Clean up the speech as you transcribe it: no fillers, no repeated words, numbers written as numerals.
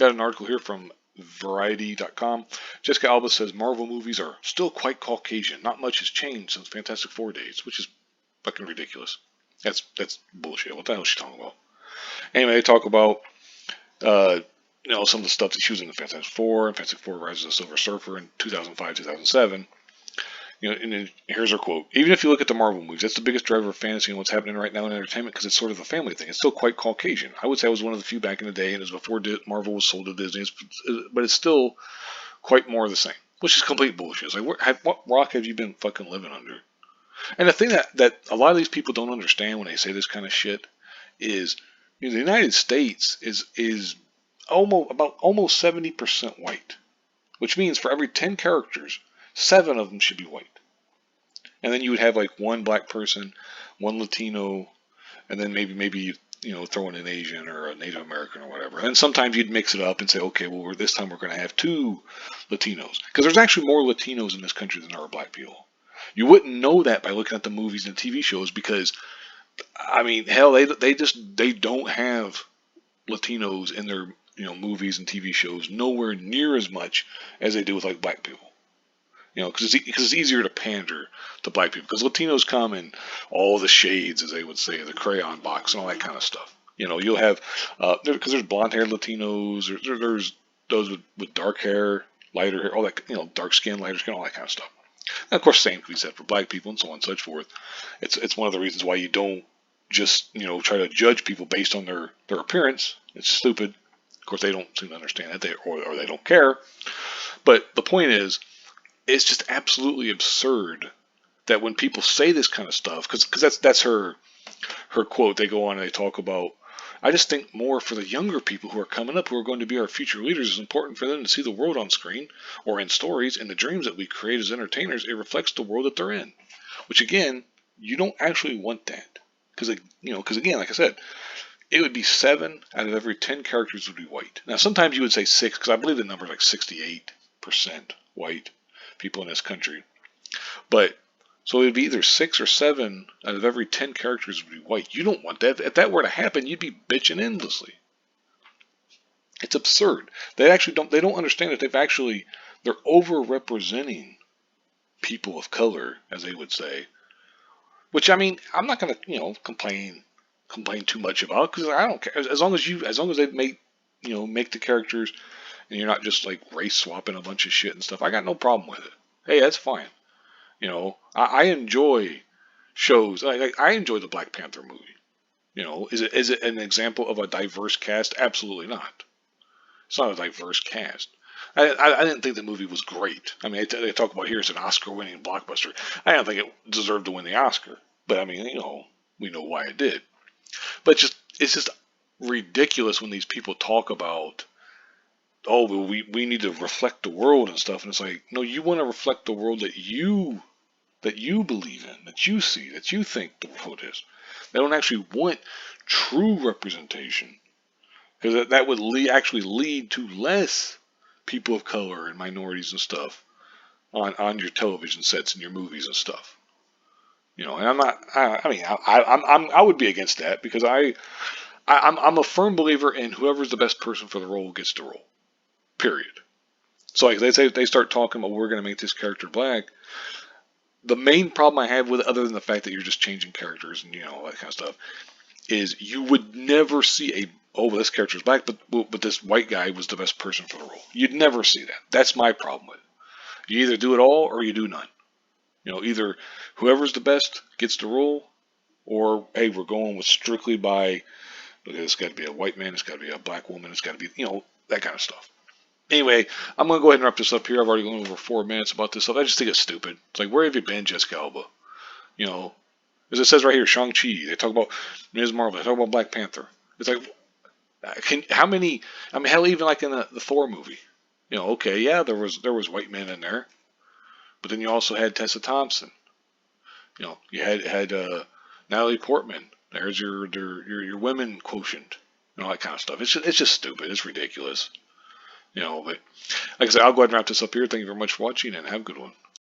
Got an article here from Variety.com. Jessica Alba says Marvel movies are still quite Caucasian. Not much has changed since Fantastic Four days, which is fucking ridiculous. That's bullshit. What the hell is she talking about? Anyway, they talk about uh, some of the stuff that she was in the Fantastic Four and Fantastic Four Rise of the Silver Surfer in 2005, 2007. And then here's her quote. Even if you look at the Marvel movies, that's the biggest driver of fantasy and what's happening right now in entertainment because it's sort of a family thing. It's still quite Caucasian. I would say I was one of the few back in the day, and it was before Marvel was sold to Disney. But it's still quite more of the same, which is complete bullshit. It's like, what rock have you been fucking living under? And the thing that a lot of these people don't understand when they say this kind of shit is, the United States is almost 70% white, which means for every 10 characters, 7 of them should be white. And then you would have like one black person, one Latino, and then maybe throw in an Asian or a Native American or whatever. And then sometimes you'd mix it up and say, okay, well, this time we're going to have 2 Latinos. Because there's actually more Latinos in this country than there are black people. You wouldn't know that by looking at the movies and TV shows because, I mean, hell, they don't have Latinos in their movies and TV shows nowhere near as much as they do with like black people. Because it's easier to pander to black people. Because Latinos come in all the shades, as they would say, the crayon box and all that kind of stuff. You'll have, because there's blonde-haired Latinos, there's those with dark hair, lighter hair, all that, dark skin, lighter skin, all that kind of stuff. And of course, same can be said for black people and so on and such forth. It's one of the reasons why you don't just, try to judge people based on their appearance. It's stupid. Of course, they don't seem to understand that, or they don't care. But the point is, it's just absolutely absurd that when people say this kind of stuff, because that's her quote. They go on and they talk about, I just think more for the younger people who are coming up, who are going to be our future leaders, it's important for them to see the world on screen or in stories and the dreams that we create as entertainers. It reflects the world that they're in, which again, you don't actually want that. Because again, like I said, it would be 7 out of every 10 characters would be white. Now, sometimes you would say 6, because I believe the number is like 68% white people in this country. But so it would be either 6 or 7 out of every 10 characters would be white. You don't want that. If that were to happen, you'd be bitching endlessly. It's absurd. They don't understand that they're overrepresenting people of color, as they would say. Which, I mean, I'm not gonna, complain too much about, because I don't care. As long as they make the characters, and you're not just like race swapping a bunch of shit and stuff, I got no problem with it. Hey, that's fine. I enjoy shows. I enjoy the Black Panther movie. Is it an example of a diverse cast? Absolutely not. It's not a diverse cast. I didn't think the movie was great. I mean, they talk about here it's an Oscar-winning blockbuster. I don't think it deserved to win the Oscar, but I mean, we know why it did. But it's just ridiculous when these people talk about, oh, well, we need to reflect the world and stuff, and it's like, no, you want to reflect the world that you believe in, that you see, that you think the world is. They don't actually want true representation, because that would actually lead to less people of color and minorities and stuff on your television sets and your movies and stuff. And I'm not. I would be against that, because I'm a firm believer in whoever's the best person for the role gets the role. Period. So like they start talking about, we're going to make this character black. The main problem I have with it, other than the fact that you're just changing characters and all that kind of stuff, is you would never see this character's black, but this white guy was the best person for the role. You'd never see that. That's my problem with it. You either do it all or you do none. Either whoever's the best gets the role, or hey, we're going with strictly by, okay, it's got to be a white man, it's got to be a black woman, it's got to be that kind of stuff. Anyway, I'm going to go ahead and wrap this up here. I've already gone over 4 minutes about this stuff. I just think it's stupid. It's like, where have you been, Jessica Alba? As it says right here, Shang-Chi. They talk about Ms. Marvel. They talk about Black Panther. It's like, hell, even like in the Thor movie. Okay, yeah, there was white men in there. But then you also had Tessa Thompson. You had Natalie Portman. There's your women quotient and all that kind of stuff. It's just stupid. It's ridiculous. But like I said, I'll go ahead and wrap this up here. Thank you very much for watching, and have a good one.